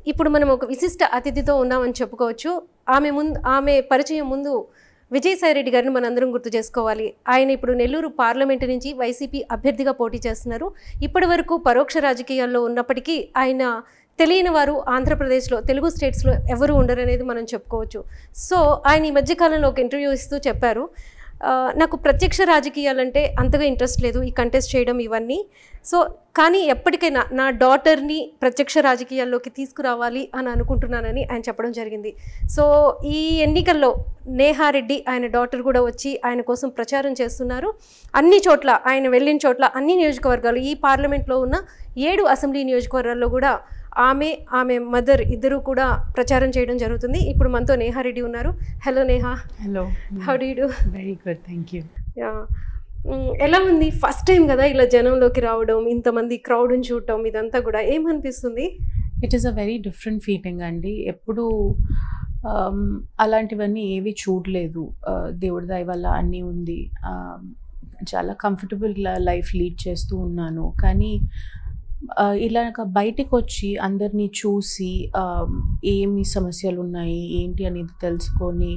ఇప్పుడు మనం ఒక విశిష్ట అతిథితో ఉన్నామని చెప్పుకోవచ్చు. ఆమె పరిచయం ముందు విజయసాయి రెడ్డి గారిని మనందరం గుర్తు చేసుకోవాలి. ఆయన ఇప్పుడు నెల్లూరు పార్లమెంటు నుంచి వైసీపీ అభ్యర్థిగా పోటీ చేస్తున్నారు. ఇప్పటి వరకు పరోక్ష రాజకీయాల్లో ఉన్నప్పటికీ ఆయన తెలియని వారు ఆంధ్రప్రదేశ్లో తెలుగు స్టేట్స్లో ఎవరు ఉండరు అనేది మనం చెప్పుకోవచ్చు. సో ఆయన ఈ మధ్యకాలంలో ఒక ఇంటర్వ్యూ ఇస్తూ చెప్పారు, నాకు ప్రత్యక్ష రాజకీయాలంటే అంతగా ఇంట్రెస్ట్ లేదు, ఈ కంటెస్ట్ చేయడం ఇవన్నీ. సో కానీ ఎప్పటికైనా నా డాటర్ని ప్రత్యక్ష రాజకీయాల్లోకి తీసుకురావాలి అని అనుకుంటున్నానని ఆయన చెప్పడం జరిగింది. సో ఈ ఎన్నికల్లో నేహారెడ్డి ఆయన డాటర్ కూడా వచ్చి ఆయన కోసం ప్రచారం చేస్తున్నారు. అన్ని చోట్ల ఆయన వెళ్ళిన చోట్ల అన్ని నియోజకవర్గాలు, ఈ పార్లమెంట్లో ఉన్న 7 అసెంబ్లీ నియోజకవర్గాల్లో కూడా ఆమె మదర్ ఇద్దరు కూడా ప్రచారం చేయడం జరుగుతుంది. ఇప్పుడు మనతో నేహారెడ్డి ఉన్నారు. Hello Neha. Hello, how do you do? Very good, thank you. ఎలా ఉంది? ఫస్ట్ టైం కదా ఇలా జనంలోకి రావడం, ఇంతమంది క్రౌడ్ని చూడటం, ఇదంతా కూడా ఏమనిపిస్తుంది? It is a very different feeling అండి. ఎప్పుడు అలాంటివన్నీ ఏవి చూడలేదు. దేవుడి దయ వల్ల అన్నీ ఉంది. చాలా కంఫర్టబుల్ లైఫ్ లీడ్ చేస్తూ ఉన్నాను. కానీ ఇలా బయటికి వచ్చి అందరినీ చూసి ఏమి సమస్యలు ఉన్నాయి ఏంటి అనేది తెలుసుకొని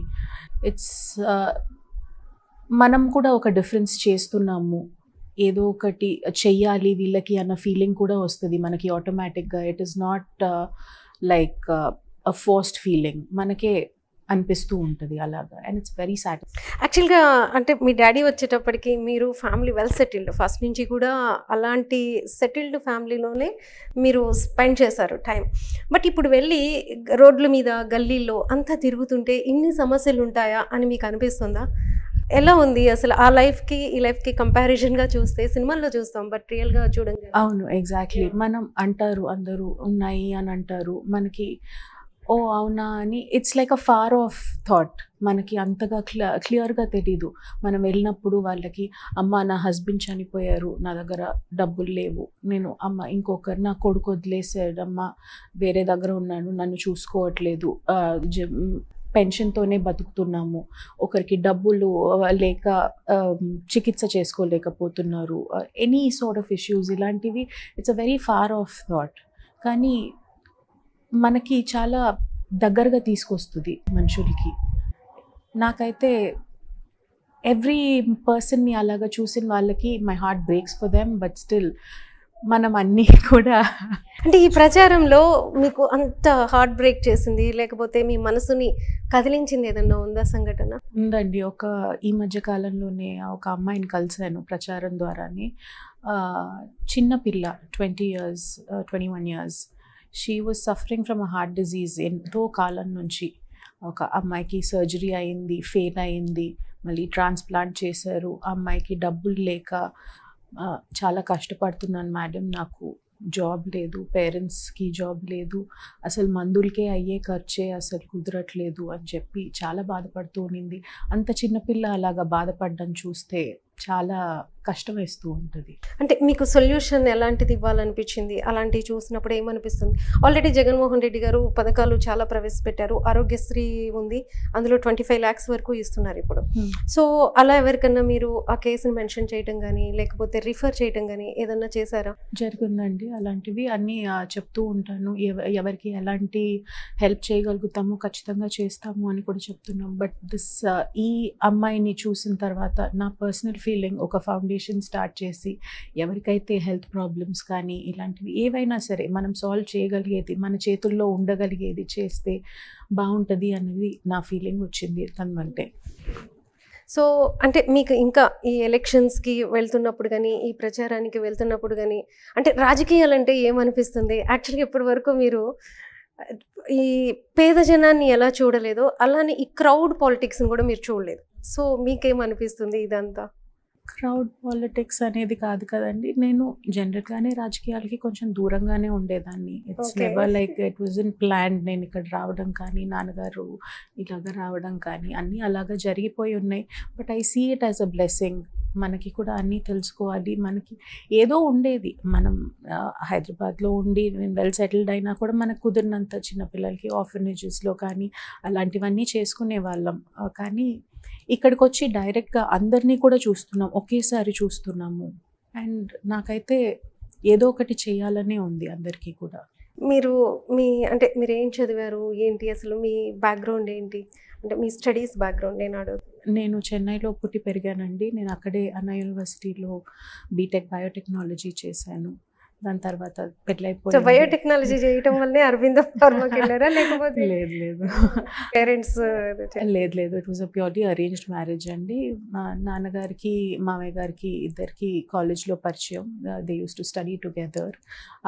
మనం కూడా ఒక డిఫరెన్స్ చేస్తున్నాము, ఏదో ఒకటి చెయ్యాలి వీళ్ళకి అన్న ఫీలింగ్ కూడా వస్తుంది మనకి ఆటోమేటిక్గా. It is not like a forced feeling, మనకే అనిపిస్తూ ఉంటుంది అలాగా. And it's very satisfying. యాక్చువల్గా అంటే మీ డాడీ వచ్చేటప్పటికి మీరు ఫ్యామిలీ వెల్ సెటిల్డ్, ఫస్ట్ నుంచి కూడా అలాంటి సెటిల్డ్ ఫ్యామిలీలోనే మీరు స్పెండ్ చేశారు టైం. బట్ ఇప్పుడు వెళ్ళి రోడ్ల మీద గల్లీల్లో అంతా తిరుగుతుంటే ఇన్ని సమస్యలు ఉంటాయా అని మీకు అనిపిస్తుందా? ఎలా ఉంది అసలు ఆ లైఫ్కి ఈ లైఫ్కి కంపారిజన్గా చూస్తే? సినిమాల్లో చూస్తాం బట్ రియల్గా చూడండి. అవును, ఎగ్జాక్ట్లీ. మనం అంటారు అందరూ ఉన్నాయి అని అంటారు, మనకి ఓ అవునా అని it's like a far of thought. మనకి అంతగా క్లియర్గా తెలీదు. మనం వెళ్ళినప్పుడు వాళ్ళకి అమ్మ నా హస్బెండ్ చనిపోయారు, నా దగ్గర డబ్బులు లేవు, నేను అమ్మ ఇంకొకరు నా కొడుకు వదిలేసాడమ్మా, వేరే దగ్గర ఉన్నాను, నన్ను చూసుకోవట్లేదు, పెన్షన్తోనే బతుకుతున్నాము, ఒకరికి డబ్బులు లేక చికిత్స చేసుకోలేకపోతున్నారు, ఎనీ సార్ట్ ఆఫ్ ఇష్యూస్ ఇలాంటివి. It's a very far of thought. కానీ మనకి చాలా దగ్గరగా తీసుకొస్తుంది మనుషులకి. నాకైతే ఎవ్రీ పర్సన్ని అలాగా చూసిన వాళ్ళకి my heart breaks for them. But still మనం అన్నీ కూడా అంటే ఈ ప్రచారంలో మీకు అంత హార్ట్ బ్రేక్ చేసింది లేకపోతే మీ మనసుని కదిలించింది ఏదన్నా ఉందా సంఘటన? ఉందండి. ఈ మధ్య కాలంలోనే ఒక అమ్మాయిని కలిశాను ప్రచారం ద్వారానే. చిన్న పిల్ల, 21 years. She was suffering from a heart disease ఎంతో కాలం నుంచి. ఒక అమ్మాయికి సర్జరీ అయింది, ఫెయిల్ అయింది, మళ్ళీ ట్రాన్స్ప్లాంట్ చేశారు. అమ్మాయికి డబ్బులు లేక చాలా కష్టపడుతున్నాను మేడం, నాకు జాబ్ లేదు, పేరెంట్స్కి జాబ్ లేదు, అసలు మందులకే అయ్యే ఖర్చే అసలు కుదరట్లేదు అని చెప్పి చాలా బాధపడుతూ ఉన్నింది. అంత చిన్నపిల్ల అలాగా బాధపడడం చూస్తే చాలా కష్టం వేస్తూ ఉంటుంది. అంటే మీకు సొల్యూషన్ ఎలాంటిది ఇవ్వాలనిపించింది? అలాంటివి చూసినప్పుడు ఏమనిపిస్తుంది? ఆల్రెడీ జగన్మోహన్ రెడ్డి గారు పథకాలు చాలా ప్రవేశపెట్టారు. ఆరోగ్యశ్రీ ఉంది, అందులో 25 lakhs వరకు ఇస్తున్నారు ఇప్పుడు. సో అలా ఎవరికన్నా మీరు ఆ కేసుని మెన్షన్ చేయడం కానీ లేకపోతే రిఫర్ చేయడం కానీ ఏదన్నా చేశారా? జరిగిందండి, అలాంటివి అన్నీ చెప్తూ ఉంటాను. ఎవరికి ఎలాంటి హెల్ప్ చేయగలుగుతామో ఖచ్చితంగా చేస్తాము అని కూడా చెప్తున్నాం. బట్ ఈ అమ్మాయిని చూసిన తర్వాత నా పర్సనల్ ఫీలింగ్, ఒక ఫౌండేషన్ స్టార్ట్ చేసి ఎవరికైతే హెల్త్ ప్రాబ్లమ్స్ కానీ ఇలాంటివి ఏవైనా సరే మనం సాల్వ్ చేయగలిగేది, మన చేతుల్లో ఉండగలిగేది చేస్తే బాగుంటుంది అనేది నా ఫీలింగ్ వచ్చింది తనవంటే. సో అంటే మీకు ఇంకా ఈ ఎలక్షన్స్కి వెళ్తున్నప్పుడు కానీ ఈ ప్రచారానికి వెళ్తున్నప్పుడు కానీ అంటే రాజకీయాలంటే ఏమనిపిస్తుంది? యాక్చువల్గా ఇప్పటి వరకు మీరు ఈ పేద జనాన్ని ఎలా చూడలేదో అలానే ఈ క్రౌడ్ పాలిటిక్స్ని కూడా మీరు చూడలేదు. సో మీకేమనిపిస్తుంది ఇదంతా? క్రౌడ్ పాలిటిక్స్ అనేది కాదు కదండి, నేను జనరల్గానే రాజకీయాలకి కొంచెం దూరంగానే ఉండేదాన్ని. It's never like it was in plan. నేను ఇక్కడ రావడం కానీ నాన్నగారు ఇలాగ రావడం కానీ అన్నీ అలాగా జరిగిపోయి ఉన్నాయి. But I see it as a blessing. మనకి కూడా అన్నీ తెలుసుకోవాలి, మనకి ఏదో ఉండేది. మనం హైదరాబాద్లో ఉండి నేను వెల్ సెటిల్డ్ అయినా కూడా మనకు కుదిరినంత చిన్నపిల్లలకి ఆర్ఫనేజెస్లో కానీ అలాంటివన్నీ చేసుకునే వాళ్ళం. కానీ ఇక్కడికి వచ్చి డైరెక్ట్గా అందరినీ కూడా చూస్తున్నాం, ఒకేసారి చూస్తున్నాము. అండ్ నాకైతే ఏదో ఒకటి చేయాలనే ఉంది అందరికీ కూడా. మీరు అంటే మీరు ఏం చదివారు ఏంటి, అసలు మీ బ్యాక్గ్రౌండ్ ఏంటి, అంటే మీ స్టడీస్ బ్యాక్గ్రౌండ్ నేను అడుగుతాను. నేను చెన్నైలో పుట్టి పెరిగానండి. నేను అక్కడే అన్నా యూనివర్సిటీలో బీటెక్ బయోటెక్నాలజీ చేశాను. దాని తర్వాత సో పెళ్ళైపోయింది. బయోటెక్నాలజీ చేయటం వల్లే అరవిందో ఫార్మాకి వెళ్ళారా, లేకపోతే లేదు పేరెంట్స్? లేదు, it was a purely arranged marriage అండి. మా నాన్నగారికి మామయ్య గారికి ఇద్దరికి కాలేజ్లో పరిచయం. They use to study together.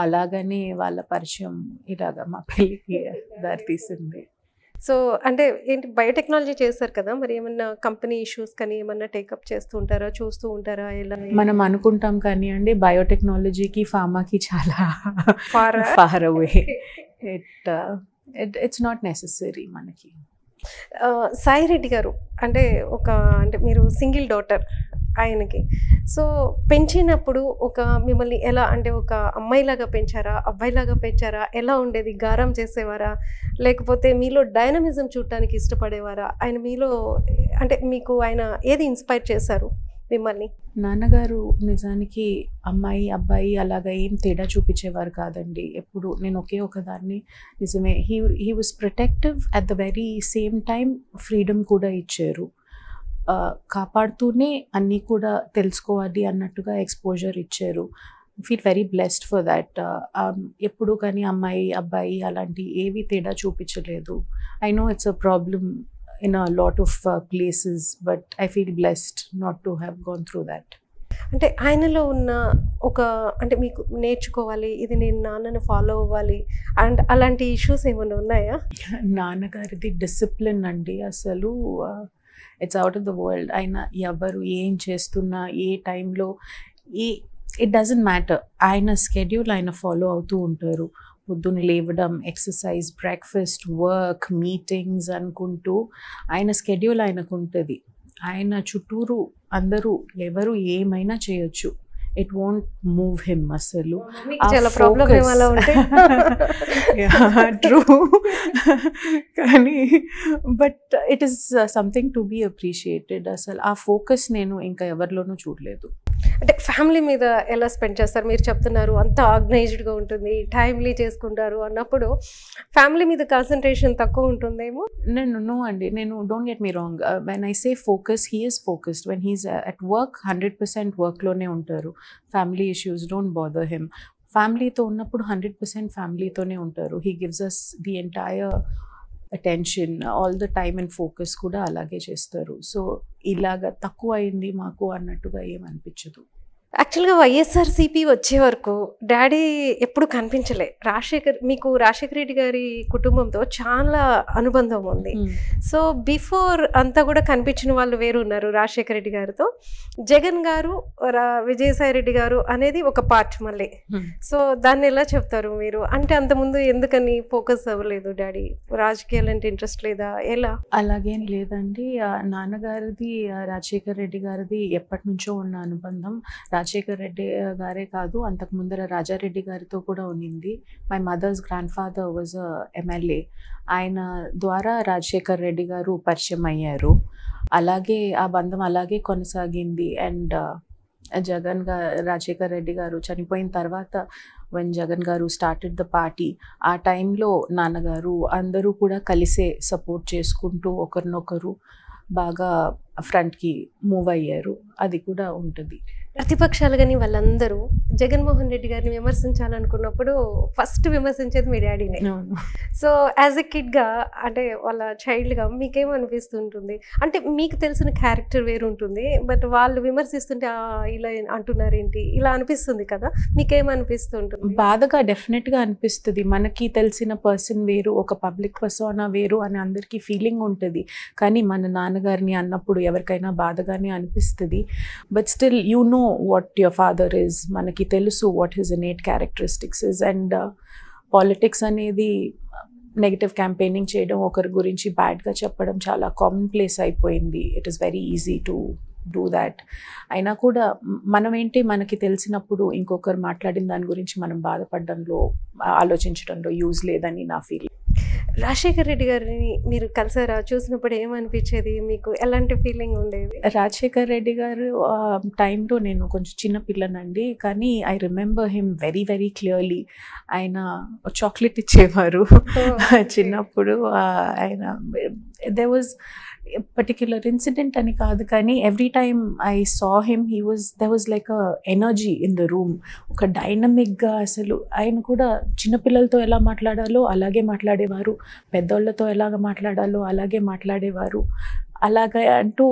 అలాగనే వాళ్ళ పరిచయం ఇలాగా మా పెళ్ళికి దారితీసింది. సో అంటే ఏంటి, బయోటెక్నాలజీ చేస్తారు కదా, మరి ఏమన్నా కంపెనీ ఇష్యూస్ కానీ ఏమన్నా టేకప్ చేస్తూ ఉంటారా, చూస్తూ ఉంటారా ఎలా? మనం అనుకుంటాం కానీ అండి బయోటెక్నాలజీకి ఫార్మాకి చాలా Far-ఆ? Far away. It's not necessary మనకి. సాయి రెడ్డి గారు అంటే మీరు సింగిల్ డాటర్ ఆయనకి. సో పెంచినప్పుడు మిమ్మల్ని ఎలా, అంటే ఒక అమ్మాయిలాగా పెంచారా, అబ్బాయిలాగా పెంచారా, ఎలా ఉండేది? గారం చేసేవారా, లేకపోతే మీలో డైనమిజం చూడటానికి ఇష్టపడేవారా? ఆయన మీలో అంటే మీకు ఆయన ఏది ఇన్స్పైర్ చేశారు మిమ్మల్ని? నాన్నగారు నిజానికి అమ్మాయి అబ్బాయి అలాగా ఏం తేడా చూపించేవారు కాదండి. ఎప్పుడు నేను ఒకదాన్ని. నిజమే, he was protective at the very same time freedom కూడా ఇచ్చారు. కాపాడుతూనే అన్నీ కూడా తెలుసుకోవాలి అన్నట్టుగా ఎక్స్పోజర్ ఇచ్చారు. Feel very blessed for that. ఎప్పుడు కానీ అమ్మాయి అబ్బాయి అలాంటి ఏవి తేడా చూపించలేదు. I know it's a problem in a lot of places, but I feel blessed not to have gone through that. అంటే ఆయనలో ఉన్న అంటే మీకు నేర్చుకోవాలి, ఇది నేను నాన్నను ఫాలో అవ్వాలి అండ్ అలాంటి ఇష్యూస్ ఏమైనా ఉన్నాయా? నాన్నగారిది డిసిప్లిన్ అండి, అసలు it's out of the world. ఆయన ఎవరు ఏం చేస్తున్నా ఏ టైంలో ఇట్ డజంట్ మ్యాటర్, ఆయన స్కెడ్యూల్ ఆయన ఫాలో అవుతూ ఉంటారు. పొద్దున్న లేవడం, ఎక్సర్సైజ్, బ్రేక్ఫాస్ట్, వర్క్, మీటింగ్స్ అనుకుంటూ ఆయన స్కెడ్యూల్ ఆయనకు ఉంటుంది. ఆయన చుట్టూరు అందరూ ఎవరు ఏమైనా చేయొచ్చు, ఇట్ వోంట్ మూవ్ హిమ్ అసలు. చాలా ప్రాబ్లం ఏమలా ఉంటే ట్రూ, కానీ but it is something to be appreciated. అసలు ఆ ఫోకస్ నేను ఇంకా ఎవరిలోనూ చూడలేదు. అంటే ఫ్యామిలీ మీద ఎలా స్పెండ్ చేస్తారు? మీరు చెప్తున్నారు అంత ఆర్గనైజ్డ్గా ఉంటుంది, టైమ్లీ చేసుకుంటారు అన్నప్పుడు ఫ్యామిలీ మీద కాన్సన్ట్రేషన్ తక్కువ ఉంటుందేమో? నో అండి, don't get me wrong. When I say focus, he is focused. When he's at work 100% వర్క్లోనే ఉంటారు. Family issues don't bother him. ఫ్యామిలీతో ఉన్నప్పుడు 100% ఫ్యామిలీతోనే ఉంటారు. He gives us the entire attention, all the time and focus కూడా అలాగే చేస్తారు. So ఇలాగ తక్కువ అయింది మాకు అన్నట్టుగా ఏమనిపించదు. యాక్చువల్గా వైఎస్ఆర్సీపీ వచ్చే వరకు డాడీ ఎప్పుడు కనిపించలే. మీకు రాజశేఖర రెడ్డి గారి కుటుంబంతో చాలా అనుబంధం ఉంది. సో బిఫోర్ అంతా కూడా కనిపించిన వాళ్ళు వేరు ఉన్నారు రాజశేఖర రెడ్డి గారితో. జగన్ గారు, విజయసాయి రెడ్డి గారు అనేది ఒక పార్ట్ మళ్ళీ. సో దాన్ని ఎలా చెప్తారు మీరు? అంటే అంతకుముందు ఎందుకని ఫోకస్ అవ్వలేదు డాడీ? రాజకీయాలు అంటే ఇంట్రెస్ట్ లేదా, ఎలా? అలాగేం లేదండి. నాన్నగారిది రాజశేఖర రెడ్డి గారిది ఎప్పటి నుంచో ఉన్న అనుబంధం. రాజశేఖర్ రెడ్డి గారే కాదు, అంతకు ముందర రాజారెడ్డి గారితో కూడా ఉన్నింది. My mother's grand father was MLA. ఆయన ద్వారా రాజశేఖర్ రెడ్డి గారు పరిచయం అయ్యారు. అలాగే ఆ బంధం అలాగే కొనసాగింది. అండ్ రాజశేఖర్ రెడ్డి గారు చనిపోయిన తర్వాత when జగన్ గారు స్టార్టెడ్ ద పార్టీ, ఆ టైంలో నాన్నగారు అందరూ కూడా కలిసే సపోర్ట్ చేసుకుంటూ ఒకరినొకరు బాగా ఫ్రంట్కి మూవ్ అయ్యారు. అది కూడా ఉంటుంది. ప్రతిపక్షాలు కానీ వాళ్ళందరూ జగన్మోహన్ రెడ్డి గారిని విమర్శించాలనుకున్నప్పుడు ఫస్ట్ విమర్శించేది మీ డాడీనే. సో యాజ్ ఎ కిడ్గా, అంటే వాళ్ళ చైల్డ్గా మీకేమనిపిస్తుంటుంది? అంటే మీకు తెలిసిన క్యారెక్టర్ వేరు ఉంటుంది, బట్ వాళ్ళు విమర్శిస్తుంటే ఇలా అంటున్నారేంటి, ఇలా అనిపిస్తుంది కదా, మీకేమనిపిస్తుంటుంది? బాధగా డెఫినెట్గా అనిపిస్తుంది. మనకి తెలిసిన పర్సన్ వేరు, ఒక పబ్లిక్ పర్సోనా వేరు అని అందరికీ ఫీలింగ్ ఉంటుంది. కానీ మన నాన్నగారిని అన్నప్పుడు ఎవరికైనా బాధగానే అనిపిస్తుంది. But still you know what your father is, మనకి తెలుసు what his innate characteristics is. and politics అనేది నెగటివ్ క్యాంపెయినింగ్ చేయడం, ఒకరి గురించి బ్యాడ్గా చెప్పడం చాలా కామన్ ప్లేస్ అయిపోయింది. It is very easy to do that. అయినా కూడా మనం ఏంటి, మనకి తెలిసినప్పుడు ఇంకొకరు మాట్లాడిన దాని గురించి మనం బాధపడడంలో, ఆలోచించడంలో యూజ్ లేదని నా ఫీలింగ్. రాజశేఖర్ రెడ్డి గారిని మీరు కలిసారా? చూసినప్పుడు ఏమనిపించేది? మీకు ఎలాంటి ఫీలింగ్ ఉండేది? రాజశేఖర్ రెడ్డి గారు టైంలో నేను కొంచెం చిన్న పిల్లనండి, కానీ I remember him very very clearly. ఆయన చాక్లెట్ ఇచ్చేవారు చిన్నప్పుడు. ఆయన there was a particular incident అని కాదు, కానీ every time I saw him there was like a energy in the room. ఒక డైనమిక్గా అసలు ఆయన కూడా చిన్నపిల్లలతో ఎలా మాట్లాడాలో అలాగే మాట్లాడేవారు, పెద్దోళ్ళతో ఎలాగ మాట్లాడాలో అలాగే మాట్లాడేవారు. అలాగే అంటూ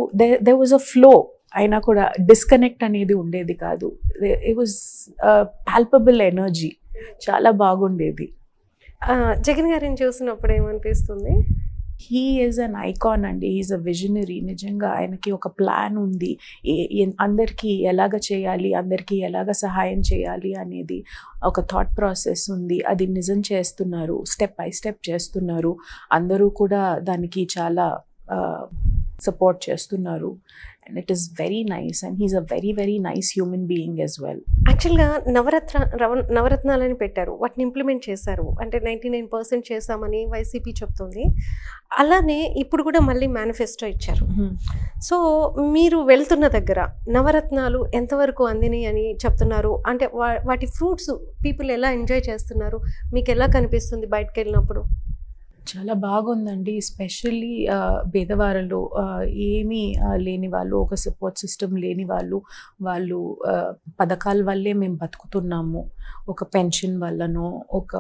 there was a flow. అయినా కూడా డిస్కనెక్ట్ అనేది ఉండేది కాదు. it was palpable energy. చాలా బాగుండేది. జగన్ గారిని చూసినప్పుడు ఏమనిపిస్తుంది? హీ ఈజ్ అన్ ఐకాన్ అండి. He is a visionary. నిజంగా ఆయనకి ఒక ప్లాన్ ఉంది, అందరికీ ఎలాగ చేయాలి, అందరికీ ఎలాగ సహాయం చేయాలి అనేది ఒక థాట్ ప్రాసెస్ ఉంది. అది నిజం చేస్తున్నారు, స్టెప్ బై స్టెప్ చేస్తున్నారు. అందరూ కూడా దానికి చాలా సపోర్ట్ చేస్తున్నారు. And it is very nice, and he's a very very nice human being as well. యాక్చువల్గా నవరత్నాలని పెట్టారు, వాటిని ఇంప్లిమెంట్ చేశారు. అంటే 99% చేశామని వైసీపీ చెప్తుంది. అలానే ఇప్పుడు కూడా మళ్ళీ మేనిఫెస్టో ఇచ్చారు. సో మీరు వెళ్తున్న దగ్గర నవరత్నాలు ఎంతవరకు అందినాయి అని చెప్తున్నారు? అంటే వాటి ఫ్రూట్స్ పీపుల్ ఎలా ఎంజాయ్ చేస్తున్నారు? మీకు ఎలా కనిపిస్తుంది బయటకు వెళ్ళినప్పుడు? చాలా బాగుందండి. ఎస్పెషల్లీ పేదవారిలో ఏమీ లేని వాళ్ళు, ఒక సపోర్ట్ సిస్టమ్ లేని వాళ్ళు పథకాల వల్లే మేము బతుకుతున్నాము. ఒక పెన్షన్ వల్లనో, ఒక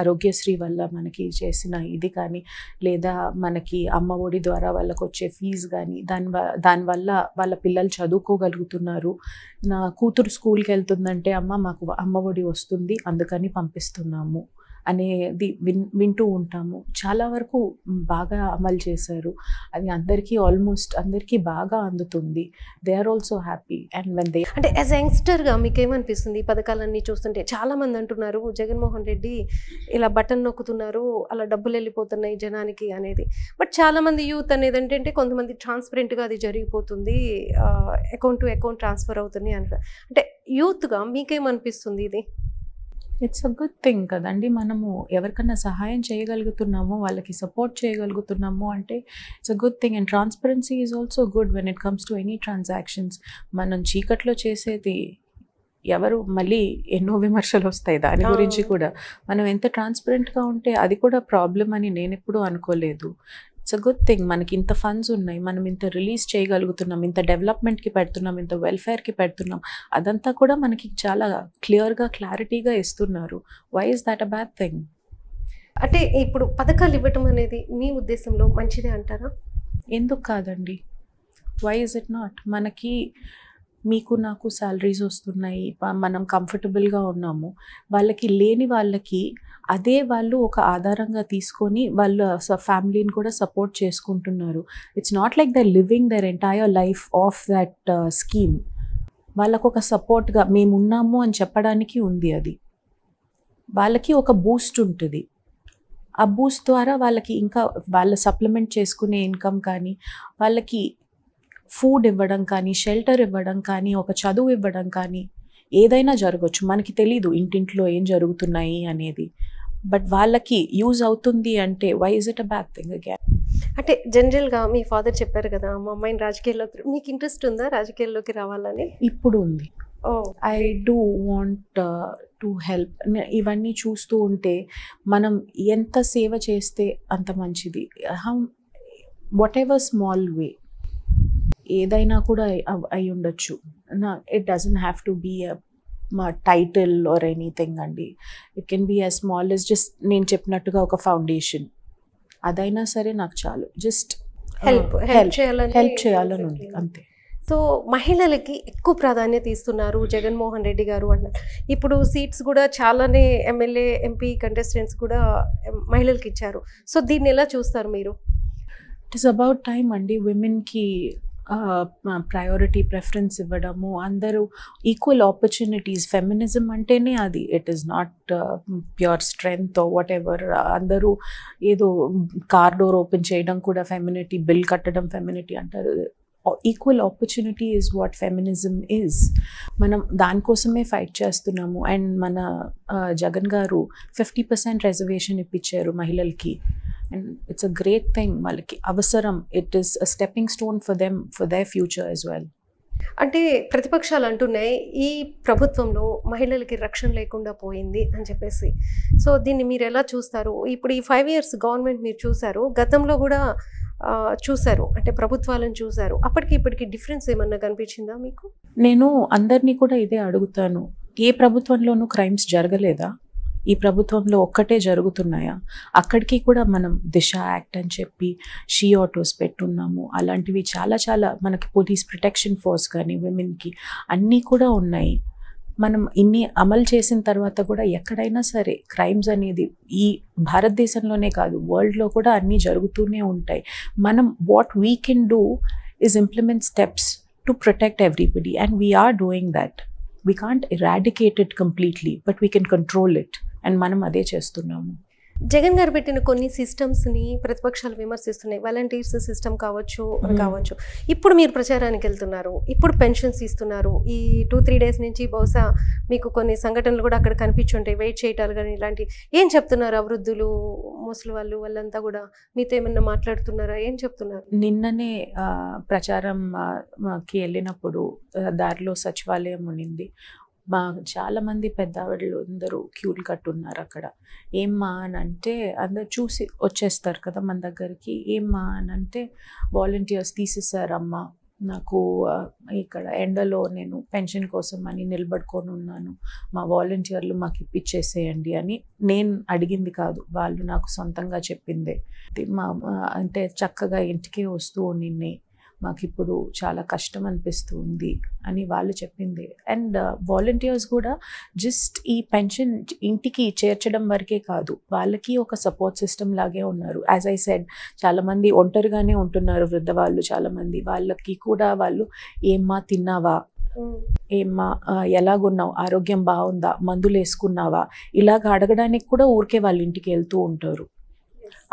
ఆరోగ్యశ్రీ వల్ల మనకి చేసిన ఇది కానీ, లేదా మనకి అమ్మ ఒడి ద్వారా వాళ్ళకు వచ్చే ఫీజు కానీ, దానివల్ల వాళ్ళ పిల్లలు చదువుకోగలుగుతున్నారు. నా కూతురు స్కూల్కి వెళ్తుందంటే మాకు అమ్మ ఒడి వస్తుంది అందుకని పంపిస్తున్నాము అనేది వింటూ ఉంటాము. చాలా వరకు బాగా అమలు చేశారు. అది ఆల్మోస్ట్ అందరికీ బాగా అందుతుంది. They are also happy. And when they అంటే యాజ్ యంగ్స్టర్గా మీకు ఏమనిపిస్తుంది ఈ పథకాలన్నీ చూస్తుంటే? చాలామంది అంటున్నారు జగన్మోహన్ రెడ్డి ఇలా బటన్ నొక్కుతున్నారు, అలా డబ్బులు వెళ్ళిపోతున్నాయి జనానికి అనేది. బట్ చాలామంది యూత్ అనేది ఏంటంటే కొంతమంది ట్రాన్స్పరెంట్గా అది జరిగిపోతుంది, అకౌంట్ టు అకౌంట్ ట్రాన్స్ఫర్ అవుతుంది అంటారు. అంటే యూత్గా మీకేమనిపిస్తుంది ఇది? ఇట్స్ అ గుడ్ థింగ్ కదండి. మనము ఎవరికన్నా సహాయం చేయగలుగుతున్నాము, వాళ్ళకి సపోర్ట్ చేయగలుగుతున్నాము అంటే it's a good thing. And transparency is also good when it comes to any transactions. మనం చీకట్లో చేసేది ఎవరు మళ్ళీ ఎన్నో విమర్శలు వస్తాయి దాని గురించి కూడా. మనం ఎంత ట్రాన్స్పరెంట్గా ఉంటే అది కూడా ప్రాబ్లం అని నేను ఎప్పుడూ అనుకోలేదు. It's a good thing. మనకి ఇంత ఫండ్స్ ఉన్నాయి, మనం ఇంత రిలీజ్ చేయగలుగుతున్నాం, ఇంత డెవలప్మెంట్కి పెడుతున్నాం, ఇంత వెల్ఫేర్కి పెడుతున్నాం. అదంతా కూడా మనకి చాలా క్లియర్గా క్లారిటీగా ఇస్తున్నారు. Why is that a bad thing? అంటే ఇప్పుడు పథకాలు ఇవ్వటం అనేది మీ ఉద్దేశంలో మంచిదే అంటారా? ఎందుకు కాదండి? Why is it not? మనకి మీకు నాకు శాలరీస్ వస్తున్నాయి, మనం కంఫర్టబుల్గా ఉన్నాము. వాళ్ళకి లేని వాళ్ళకి అదే వాళ్ళు ఒక ఆధారంగా తీసుకొని వాళ్ళ ఫ్యామిలీని కూడా సపోర్ట్ చేసుకుంటున్నారు. It's not like they living their entire life of that scheme. వాళ్ళకు ఒక సపోర్ట్గా మేము ఉన్నాము అని చెప్పడానికి ఉంది. అది వాళ్ళకి ఒక బూస్ట్ ఉంటుంది. ఆ బూస్ట్ ద్వారా వాళ్ళకి ఇంకా వాళ్ళ సప్లిమెంట్ చేసుకునే ఇన్కమ్ కానీ, వాళ్ళకి ఫుడ్ ఇవ్వడం కానీ, షెల్టర్ ఇవ్వడం కానీ, ఒక చదువు ఇవ్వడం కానీ ఏదైనా జరగచ్చు. మనకి తెలీదు ఇంటింట్లో ఏం జరుగుతున్నాయి అనేది. బట్ వాళ్ళకి యూజ్ అవుతుంది అంటే why is it a bad thing again? అంటే జనరల్గా మీ ఫాదర్ చెప్పారు కదా మా అమ్మాయిని రాజకీయాల్లోకి, మీకు ఇంట్రెస్ట్ ఉందా రాజకీయాల్లోకి రావాలని? ఇప్పుడు ఉంది. I do want to help. ఇవన్నీ చూస్తూ ఉంటే మనం ఎంత సేవ చేస్తే అంత మంచిది. వాట్ ఎవర్ స్మాల్ వే ఏదైనా కూడా అయి ఉండొచ్చు. It doesn't have to be మా టైటిల్ ఆర్ ఎనీథింగ్ అండి. It can be as small as just నేను చెప్పినట్టుగా ఒక ఫౌండేషన్, అదైనా సరే నాకు చాలు. జస్ట్ హెల్ప్ చేయాలని ఉంది అంతే. సో మహిళలకి ఎక్కువ ప్రాధాన్యత ఇస్తున్నారు జగన్మోహన్ రెడ్డి గారు అన్నారు. ఇప్పుడు సీట్స్ కూడా చాలానే ఎమ్మెల్యే ఎంపీ కంటెస్టెంట్స్ కూడా మహిళలకి ఇచ్చారు. సో దీన్ని ఎలా చూస్తారు మీరు? ఇట్ ఈస్ అబౌట్ టైమ్ అండి విమెన్కి ప్రయారిటీ ప్రెఫరెన్స్ ఇవ్వడము, అందరూ ఈక్వల్ ఆపర్చునిటీస్. ఫెమినిజం అంటేనే అది. It is not pure strength what ever. అందరూ ఏదో కార్ డోర్ ఓపెన్ చేయడం కూడా ఫెమినిటీ, బిల్ కట్టడం ఫెమినిటీ అంటారు. Equal opportunity is what feminism is. మనం దానికోసమే ఫైట్ చేస్తున్నాము. అండ్ మన జగన్ గారు 50% రిజర్వేషన్ ఇప్పించారు మహిళలకి. And it's a great thing. వాళ్ళకి అవసరం. It is a stepping stone for them for their future as well. అంటే ప్రతిపక్షాలు అంటున్నాయి ఈ ప్రభుత్వంలో మహిళలకి రక్షణ లేకుండా పోయింది అని చెప్పేసి. సో దీన్ని మీరు ఎలా చూస్తారు? ఇప్పుడు ఈ 5 years గవర్నమెంట్ మీరు చూసారు, గతంలో కూడా చూసారు, అంటే ప్రభుత్వాలను చూసారు. అప్పటికి ఇప్పటికి డిఫరెన్స్ ఏమన్నా కనిపించిందా మీకు? నేను అందరినీ కూడా ఇదే అడుగుతాను. ఏ ప్రభుత్వంలోనూ క్రైమ్స్ జరగలేదా? ఈ ప్రభుత్వంలో ఒక్కటే జరుగుతున్నాయా? అక్కడికి కూడా మనం దిశ యాక్ట్ అని చెప్పి షీ ఆటోస్ పెట్టున్నాము. అలాంటివి చాలా చాలా మనకి పోలీస్ ప్రొటెక్షన్ ఫోర్స్ కానీ విమెన్కి అన్నీ కూడా ఉన్నాయి. మనం ఇన్ని అమలు చేసిన తర్వాత కూడా ఎక్కడైనా సరే క్రైమ్స్ అనేది ఈ భారతదేశంలోనే కాదు వరల్డ్లో కూడా అన్నీ జరుగుతూనే ఉంటాయి. మనం what we can do is implement steps to protect everybody, and we are doing that. We can't eradicate it completely, but we can control it, and మనం అదే చేస్తున్నాము. జగన్ గారు పెట్టిన కొన్ని సిస్టమ్స్ని ప్రతిపక్షాలు విమర్శిస్తున్నాయి. వాలంటీర్స్ సిస్టమ్ కావచ్చు. ఇప్పుడు మీరు ప్రచారానికి వెళ్తున్నారు, ఇప్పుడు పెన్షన్స్ ఇస్తున్నారు. ఈ 2-3 days నుంచి బహుశా మీకు కొన్ని సంఘటనలు కూడా అక్కడ కనిపించుంటాయి, వెయిట్ చేయటాలు కానీ ఇలాంటి. ఏం చెప్తున్నారు వృద్ధులు, ముసలి వాళ్ళు, వాళ్ళంతా కూడా మీతో ఏమన్నా మాట్లాడుతున్నారా? ఏం చెప్తున్నారు? నిన్ననే ప్రచారంకి వెళ్ళినప్పుడు దారిలో సచివాలయం ఉన్నింది. చాలామంది పెద్దవాళ్ళు అందరూ క్యూలు కట్టున్నారు అక్కడ. ఏమ్మా అని అంటే అందరు చూసి వచ్చేస్తారు కదా మన దగ్గరికి. ఏమ్మా అని అంటే వాలంటీర్స్ తీసేసారమ్మా, నాకు ఇక్కడ ఎండలో నేను పెన్షన్ కోసం అని నిలబడుకొని ఉన్నాను, మా వాలంటీర్లు మాకు ఇప్పించేసేయండి అని నేను అడిగింది కాదు, వాళ్ళు నాకు సొంతంగా చెప్పిందే. అంటే చక్కగా ఇంటికే వస్తూ నిన్నే మాకు ఇప్పుడు చాలా కష్టం అనిపిస్తుంది అని వాళ్ళు చెప్పింది. అండ్ వాలంటీర్స్ కూడా జస్ట్ ఈ పెన్షన్ ఇంటికి చేర్చడం వరకే కాదు, వాళ్ళకి ఒక సపోర్ట్ సిస్టమ్ లాగే ఉన్నారు. యాజ్ ఐ సెడ్, చాలామంది ఒంటరిగానే ఉంటున్నారు వృద్ధ వాళ్ళు. చాలామంది వాళ్ళకి కూడా వాళ్ళు ఏమ్మా తిన్నావా, ఏమ్మా ఎలాగున్నావు, ఆరోగ్యం బాగుందా, మందులు వేసుకున్నావా, ఇలాగ అడగడానికి కూడా ఊరికే వాళ్ళ ఇంటికి వెళ్తూ ఉంటారు.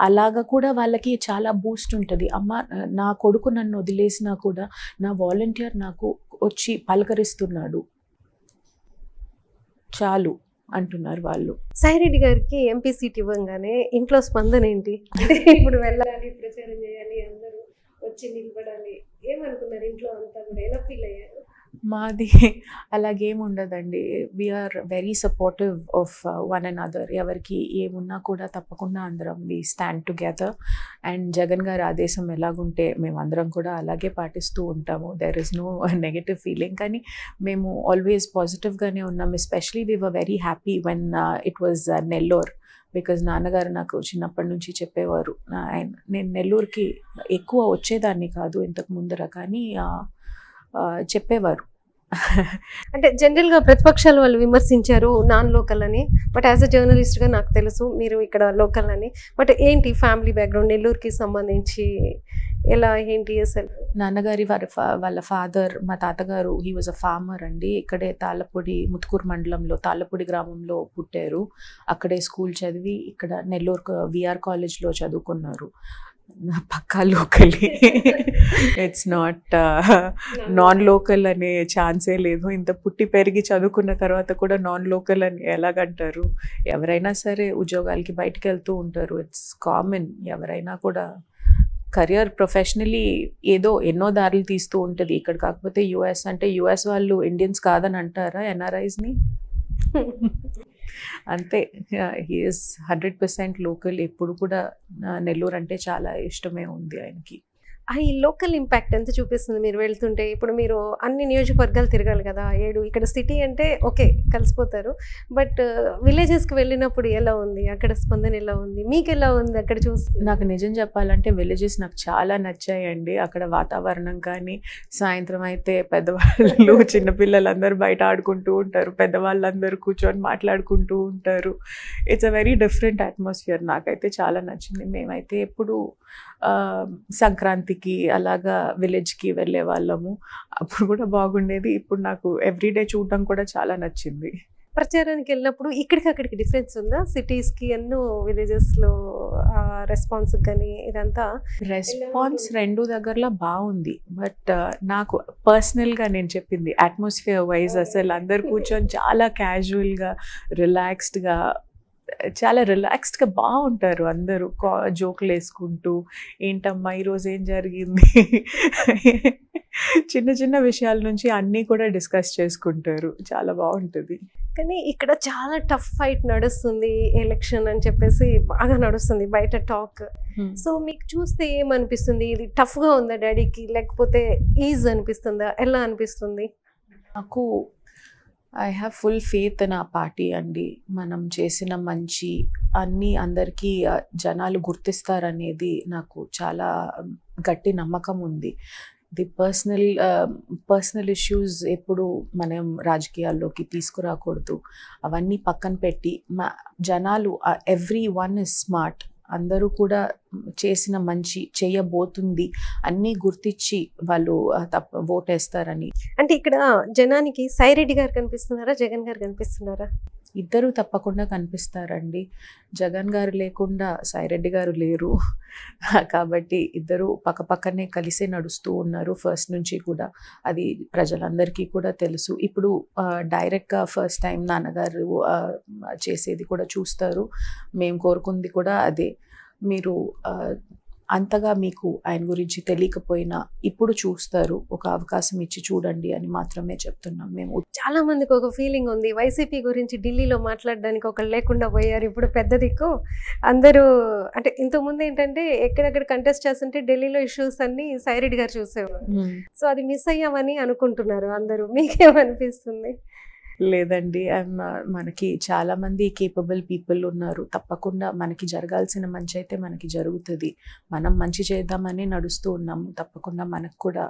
అలాగా కూడా వాళ్ళకి చాలా బూస్ట్ ఉంటుంది. అమ్మ నా కొడుకు నన్ను వదిలేసినా కూడా నా వాలంటీర్ నాకు వచ్చి పలకరిస్తున్నాడు చాలు అంటున్నారు వాళ్ళు. సాయిరెడ్డి గారికి ఎంపీ సీట్ ఇవ్వగానే ఇంట్లో స్పందన ఏంటి? ఇప్పుడు వెళ్ళాలి, ప్రచారం చేయాలి, అందరూ వచ్చి నిలబడాలి, ఏమనుకున్నారు ఇంట్లో అంతా కూడా? ఎలా ఫీల్ అయ్యారు? మాది అలాగేం ఉండదండి. We are very supportive of one and other. ఎవరికి ఏమున్నా కూడా తప్పకుండా అందరం we stand together. And Jagan గారి ఆదేశం ఎలాగుంటే మేమందరం కూడా అలాగే పాటిస్తూ ఉంటాము. There is no negative feeling. కానీ మేము ఆల్వేస్ పాజిటివ్గానే ఉన్నాం. Especially we were very happy when it was Nellore. Because నాన్నగారు నాకు చిన్నప్పటి నుంచి చెప్పేవారు. నేను నెల్లూరుకి ఎక్కువ వచ్చేదాన్ని కాదు ఇంతకు ముందర, కానీ చెప్పేవారు. అంటే జనరల్గా ప్రతిపక్షాలు వాళ్ళు విమర్శించారు నాన్ లోకల్ అని, బట్ యాజ్ అ జర్నలిస్ట్గా నాకు తెలుసు మీరు ఇక్కడ లోకల్ అని. బట్ ఏంటి ఫ్యామిలీ బ్యాక్గ్రౌండ్ నెల్లూరుకి సంబంధించి ఎలా ఏంటి అసలు? నాన్నగారి వాళ్ళ ఫాదర్, మా తాతగారు, హీ వాజ్ అ ఫార్మర్ అండి. ఇక్కడే తాళ్ళపూడి, ముత్తుకూరు మండలంలో తాళ్ళపూడి గ్రామంలో పుట్టారు. అక్కడే స్కూల్ చదివి ఇక్కడ నెల్లూరు విఆర్ కాలేజ్లో చదువుకున్నారు. పక్కా local. It's not non local అనే ఛాన్సే లేదు. ఇంత పుట్టి పెరిగి చదువుకున్న తర్వాత కూడా నాన్ లోకల్ అని ఎలాగంటారు? ఎవరైనా సరే ఉద్యోగాలకి బయటకు వెళ్తూ ఉంటారు. It's common. ఎవరైనా కూడా కెరియర్ ప్రొఫెషనలీ ఏదో ఎన్నో దారులు తీస్తూ ఉంటుంది. ఇక్కడ కాకపోతే యుఎస్ అంటే యుఎస్ వాళ్ళు ఇండియన్స్ కాదని అంటారా ఎన్ఆర్ఐస్ని? అంతే. He is 100% local. ఎప్పుడు కూడా నెల్లూరు అంటే చాలా ఇష్టమే ఉంది ఆయనకి. ఈ లోకల్ ఇంపాక్ట్ ఎంత చూపిస్తుంది మీరు వెళ్తుంటే? ఇప్పుడు మీరు అన్ని నియోజకవర్గాలు తిరగాలి కదా, 7. ఇక్కడ సిటీ అంటే ఓకే కలిసిపోతారు, బట్ విలేజెస్కి వెళ్ళినప్పుడు ఎలా ఉంది అక్కడ స్పందన? ఎలా ఉంది మీకు? ఎలా ఉంది అక్కడ చూసి? నాకు నిజం చెప్పాలంటే విలేజెస్ నాకు చాలా నచ్చాయండి. అక్కడ వాతావరణం కానీ, సాయంత్రం అయితే పెద్దవాళ్ళు చిన్నపిల్లలందరూ బయట ఆడుకుంటూ ఉంటారు, పెద్దవాళ్ళందరూ కూర్చొని మాట్లాడుకుంటూ ఉంటారు. It's a very different atmosphere. నాకైతే చాలా నచ్చింది. మేమైతే ఎప్పుడు సంక్రాంతికి అలాగా విలేజ్కి వెళ్ళే వాళ్ళము. అప్పుడు కూడా బాగుండేది. ఇప్పుడు నాకు ఎవ్రీడే చూడడం కూడా చాలా నచ్చింది. ప్రచారానికి వెళ్ళినప్పుడు ఇక్కడికి అక్కడికి డిఫరెన్స్ ఉందా? సిటీస్కి అన్నో విలేజెస్లో రెస్పాన్స్ కానీ ఇదంతా రెస్పాన్స్ రెండు దగ్గరలో బాగుంది. బట్ నాకు పర్సనల్గా నేను చెప్పింది అట్మాస్ఫియర్ వైజ్ అసలు అందరు కూర్చొని చాలా క్యాజువల్గా రిలాక్స్డ్గా చాలా రిలాక్స్డ్గా బాగుంటారు అందరూ. జోకులు వేసుకుంటూ ఏంటమ్మా ఈరోజు ఏం జరిగింది చిన్న చిన్న విషయాల నుంచి అన్నీ కూడా డిస్కస్ చేసుకుంటారు. చాలా బాగుంటుంది. కానీ ఇక్కడ చాలా టఫ్ ఫైట్ నడుస్తుంది, ఎలక్షన్ అని చెప్పేసి బాగా నడుస్తుంది బయట టాక్. సో మీకు చూస్తే ఏమనిపిస్తుంది? ఇది టఫ్గా ఉందా డాడీకి, లేకపోతే ఈజ్ అనిపిస్తుందా, ఎలా అనిపిస్తుంది? నాకు I have full faith in ఆ పార్టీ అండి. మనం చేసిన మంచి అన్నీ అందరికీ జనాలు గుర్తిస్తారనేది నాకు చాలా గట్టి నమ్మకం ఉంది. ది పర్సనల్ ఇష్యూస్ ఎప్పుడు మనం రాజకీయాల్లోకి తీసుకురాకూడదు. అవన్నీ పక్కన పెట్టి జనాలు ఎవ్రీ వన్ ఇస్ స్మార్ట్, అందరూ కూడా చేసిన మంచి చేయబోతుంది అన్నీ గుర్తించి వాళ్ళు ఓటేస్తారని. అంటే ఇక్కడ జనానికి సాయిరెడ్డి గారు కనిపిస్తున్నారా, జగన్ గారు కనిపిస్తున్నారా? ఇద్దరు తప్పకుండా కనిపిస్తారండి. జగన్ గారు లేకుండా సాయిరెడ్డి గారు లేరు కాబట్టి ఇద్దరు పక్కపక్కనే కలిసే నడుస్తూ ఉన్నారు ఫస్ట్ నుంచి కూడా. అది ప్రజలందరికీ కూడా తెలుసు. ఇప్పుడు డైరెక్ట్గా ఫస్ట్ టైం నాన్నగారు చేసేది కూడా చూస్తారు. మేము కోరుకుంది కూడా అదే. మీరు అంతగా మీకు ఆయన గురించి తెలియకపోయినా ఇప్పుడు చూస్తారు, ఒక అవకాశం ఇచ్చి చూడండి అని మాత్రమే చెప్తున్నాం మేము. చాలా మందికి ఒక ఫీలింగ్ ఉంది, వైసీపీ గురించి ఢిల్లీలో మాట్లాడడానికి ఒకళ్ళు లేకుండా పోయారు. ఇప్పుడు పెద్ద దిక్కు అందరూ, అంటే ఇంతకుముందు ఏంటంటే ఎక్కడెక్కడ కంటెస్ట్ చేస్తుంటే ఢిల్లీలో ఇష్యూస్ అన్ని సాయిరెడ్డి గారు చూసేవారు. సో అది మిస్ అయ్యామని అనుకుంటున్నారు అందరూ. మీకేమనిపిస్తుంది? లేదండి, మనకి చాలామంది కేపబుల్ పీపుల్ ఉన్నారు. తప్పకుండా మనకి జరగాల్సిన మంచి అయితే మనకి జరుగుతుంది. మనం మంచి చేద్దామని నడుస్తూ ఉన్నాము. తప్పకుండా మనకు కూడా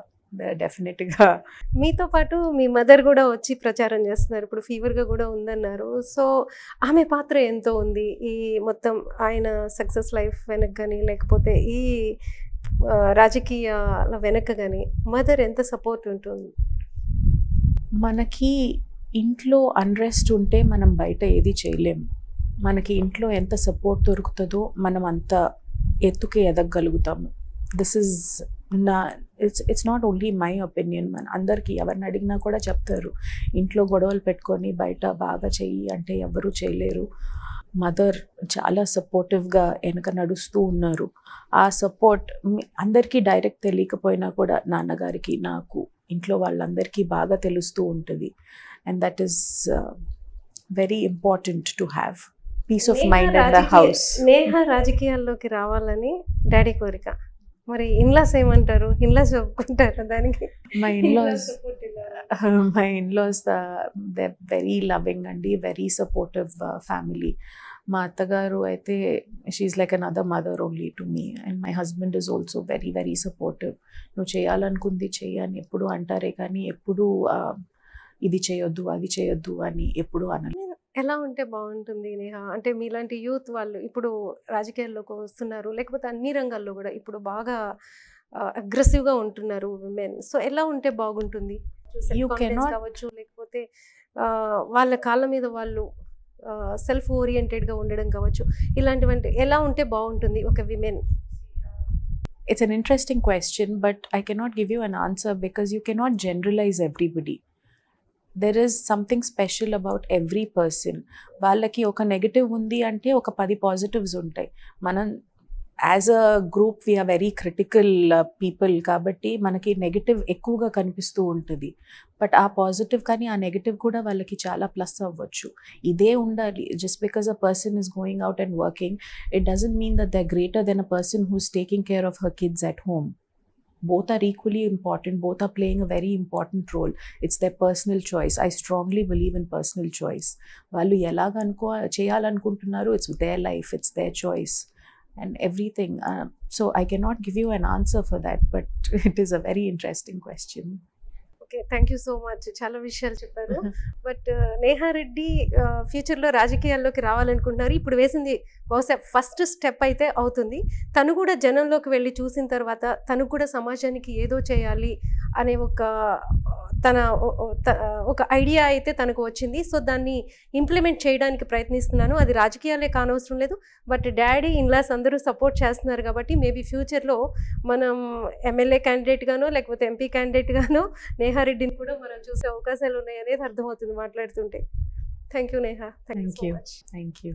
డెఫినెట్గా. మీతో పాటు మీ మదర్ కూడా వచ్చి ప్రచారం చేస్తున్నారు. ఇప్పుడు ఫీవర్గా కూడా ఉందన్నారు. సో ఆమె పాత్ర ఎంతో ఉంది ఈ మొత్తం ఆయన సక్సెస్ లైఫ్ వెనక కానీ, లేకపోతే ఈ రాజకీయాల వెనక కానీ మదర్ ఎంత సపోర్ట్ ఉంటుంది? మనకి ఇంట్లో అన్రెస్ట్ ఉంటే మనం బయట ఏది చేయలేము. మనకి ఇంట్లో ఎంత సపోర్ట్ దొరుకుతుందో మనం అంత ఎత్తుకే ఎదగలుగుతాము. This is it's not only my opinion. మన అందరికీ ఎవరిని అడిగినా కూడా చెప్తారు, ఇంట్లో గొడవలు పెట్టుకొని బయట బాగా చెయ్యి అంటే ఎవరూ చేయలేరు. మదర్ చాలా సపోర్టివ్గా వెనక నడుస్తూ ఉన్నారు. ఆ సపోర్ట్ అందరికీ డైరెక్ట్ తెలియకపోయినా కూడా నాన్నగారికి, నాకు, ఇంట్లో వాళ్ళందరికీ బాగా తెలుస్తూ ఉంటుంది. And that is very important to have peace of mind in the house. Neha రాజకీయాల్లోకి రావాలని డాడీ కోరిక. మరి ఇన్లాస్ ఏమంటారు? ఇన్లాస్ ఒప్పుకుంటారు దానికి? My in-laws they're very loving అండి, very supportive family. మా అత్తగారు అయితే she is like another mother only to me. And my husband is also very very supportive. నువ్వు చేయాలనుకుంది చెయ్యని ఎప్పుడు అంటారే కానీ ఎప్పుడు ఇది చేయొద్దు అది చేయొద్దు అని ఎప్పుడు అనలేదు. ఎలా ఉంటే బాగుంటుంది నేహ? అంటే మీలాంటి యూత్ వాళ్ళు ఇప్పుడు రాజకీయాల్లోకి వస్తున్నారు, లేకపోతే అన్ని రంగాల్లో కూడా ఇప్పుడు బాగా అగ్రెసివ్గా ఉంటున్నారు విమెన్. సో ఎలా ఉంటే బాగుంటుంది? కావచ్చు, లేకపోతే వాళ్ళ కాళ్ళ మీద వాళ్ళు సెల్ఫ్ ఓరియంటెడ్గా ఉండడం కావచ్చు, ఇలాంటివంటి ఎలా ఉంటే బాగుంటుంది ఒక women? It's an interesting question, but I cannot give you an answer because you cannot generalize everybody. There is something special about every person. వాళ్ళకి ఒక నెగటివ్ ఉంది అంటే ఒక 10 పాజిటివ్స్ ఉంటాయి. మనం as a group we are very critical people కాబట్టి మనకి negative ఎక్కువగా కనిపిస్తూ ఉంటుంది. బట్ ఆ పాజిటివ్ కానీ ఆ నెగటివ్ కూడా వాళ్ళకి చాలా ప్లస్ అవ్వచ్చు. ఇదే ఉండాలి. Just because a person is going out and working, it doesn't mean that they are greater than a person who is taking care of her kids at home. Both are equally important. Both are playing a very important role. It's their personal choice. I strongly believe in personal choice. Vallu elaga cheyalanuntunnaru, it's their life, it's their choice and everything. So I cannot give you an answer for that, but it is a very interesting question. Okay, thank you so much. చాలా విషయాలు చెప్పారు. But Neha Reddy ఫ్యూచర్లో రాజకీయాల్లోకి రావాలనుకుంటున్నారు. ఇప్పుడు వేసింది బహుశా first step అయితే అవుతుంది. తను కూడా జనంలోకి వెళ్ళి చూసిన తర్వాత తను కూడా సమాజానికి ఏదో చేయాలి అనే ఒక ఒక ఐడియా అయితే తనకు వచ్చింది. సో దాన్ని ఇంప్లిమెంట్ చేయడానికి ప్రయత్నిస్తున్నాను. అది రాజకీయాలే కానవసరం లేదు, బట్ డాడీ ఇన్లాస్ అందరూ సపోర్ట్ చేస్తున్నారు కాబట్టి మేబీ ఫ్యూచర్లో మనం ఎమ్మెల్యే క్యాండిడేట్గానో లేకపోతే ఎంపీ క్యాండిడేట్గానో నేహారెడ్డిని కూడా మనం చూసే అవకాశాలు ఉన్నాయి అనేది అర్థమవుతుంది మాట్లాడుతుంటే. Thank you Neha. Thank you. Thank you.